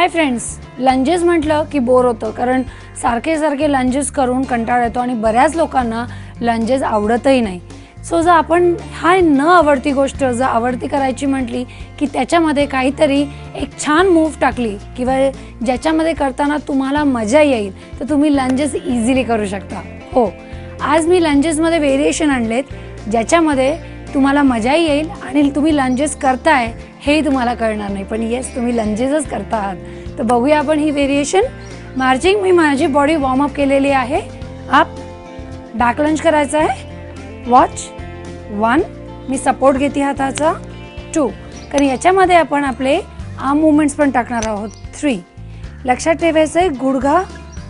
Hi friends, lunges म्हटलं की bore होतं, कारण सारखे सारखे लंजेस करून कंटाळा येतो आणि बऱ्याच लोकांना लंजेस आवडतही नाही. सो जर आपण हा न आवडती गोष्ट जर आवडती करायची म्हटली की त्याच्यामध्ये काहीतरी एक छान मूव्ह टाकली किंवा ज्याच्यामध्ये करताना तुम्हाला मजा येईल तर तुम्ही लंजेस इझिली करू शकता. हो, आज मी लंजेसमध्ये व्हेरिएशन आणलेत ज्याच्यामध्ये तुम्हाला मजाही येईल आणि तुम्ही लंजेस करताय हे तुम्हाला कळणार नाही, पण येस तुम्ही लंजेसच करता आहात. तर बघूया आपण ही व्हेरिएशन. मार्चिंग मी माझी बॉडी वॉर्म अप केलेली आहे. अप, बॅक लंज करायचं आहे. वॉच 1, मी सपोर्ट घेते हाताचा. 2, कारण याच्यामध्ये आपण आपले आर्म मुवमेंट्स पण टाकणार आहोत. 3, लक्षात ठेवायचं आहे गुडघा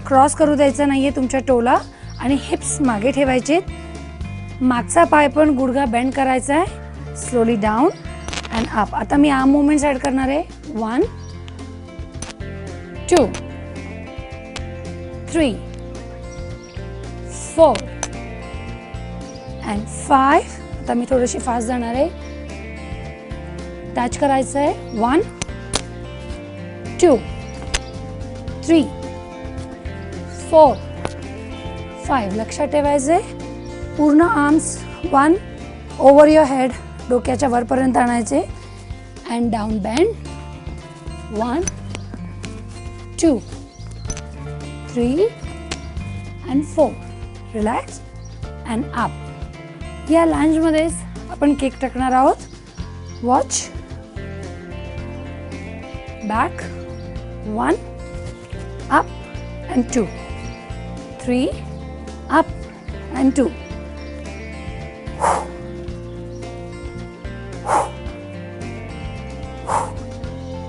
क्रॉस करू द्यायचा नाही आहे तुमच्या टोला आणि हिप्स मागे ठेवायचे. मागचा पाय पण गुडघा बेंड करायचा आहे. Slowly down and up. आता मी आर्म मुवमेंट्स ॲड करणार आहे. 1, 2, 3, 4 अँड 5. आता मी थोडीशी फास्ट जाणार आहे. टच करायचं आहे. 1, 2, 3, 4, 5. लक्षात ठेवायचं आहे पूर्ण आर्म्स 1 ओव्हर युअर हेड, डोक्याच्या वरपर्यंत आणायचे and down bend. 1, 2, 3 and 4. Relax and up. या लंजमध्येच आपण किक टाकणार आहोत. Watch, back 1, up and 2, 3, up and 2.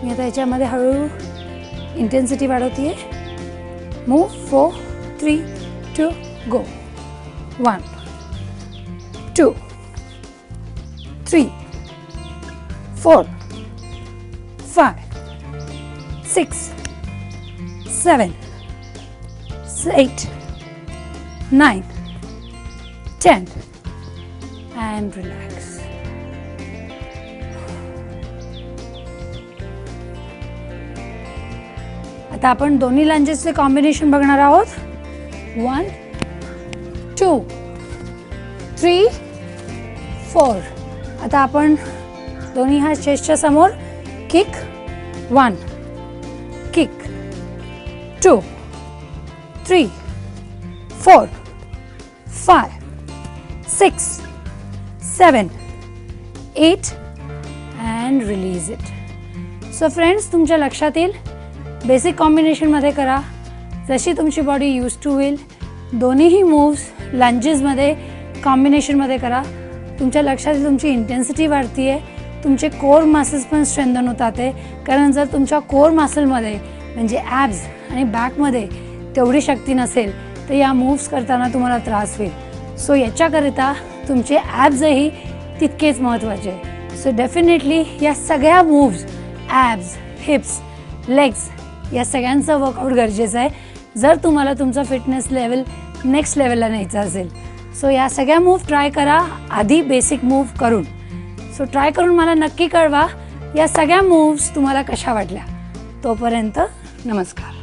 मी आता याच्यामध्ये हळूहळू इंटेन्सिटी वाढवते. मूव. 4, 3, 2, गो. 1, 2, 3, 4, 5, 6, 7, 8, 9, 10 and relax. आता आपण दोन्ही लंजेसचे कॉम्बिनेशन बघणार आहोत. 1, 2, 3, 4. आता आपण दोन्ही हात चेस्टच्या समोर. Kick 1, kick 2, 3, 4, 5, 6, 7, 8 and release it. So friends, तुमच्या लक्षात येईल बेसिक कॉम्बिनेशनमध्ये करा जशी तुमची बॉडी यूज टू होईल. दोन्हीही मूव्स लंजेसमध्ये कॉम्बिनेशनमध्ये करा. तुमच्या लक्षात येईल तुमची इंटेन्सिटी वाढती आहे, तुमचे कोर मसल्स पण स्ट्रेंथन होतात आहे. कारण जर तुमच्या कोर मसलमध्ये म्हणजे ॲब्स आणि बॅकमध्ये तेवढी शक्ती नसेल तर या मूव्स करताना तुम्हाला त्रास होईल. सो याच्याकरिता तुमचे ॲब्सही तितकेच महत्त्वाचे आहे. सो डेफिनेटली या सगळ्या मूव्स, ॲब्स, हिप्स, लेग्स या सगळ्यांचं वर्कआउट गरजेचं आहे जर तुम्हाला तुमचा फिटनेस लेवल नेक्स्ट लेवलला न्यायचा असेल. सो या सगळ्या मूव्ह ट्राय करा आधी बेसिक मूव्ह करून. सो ट्राय करून मला नक्की कळवा या सगळ्या मूव्स तुम्हाला कशा वाटल्या. तोपर्यंत नमस्कार.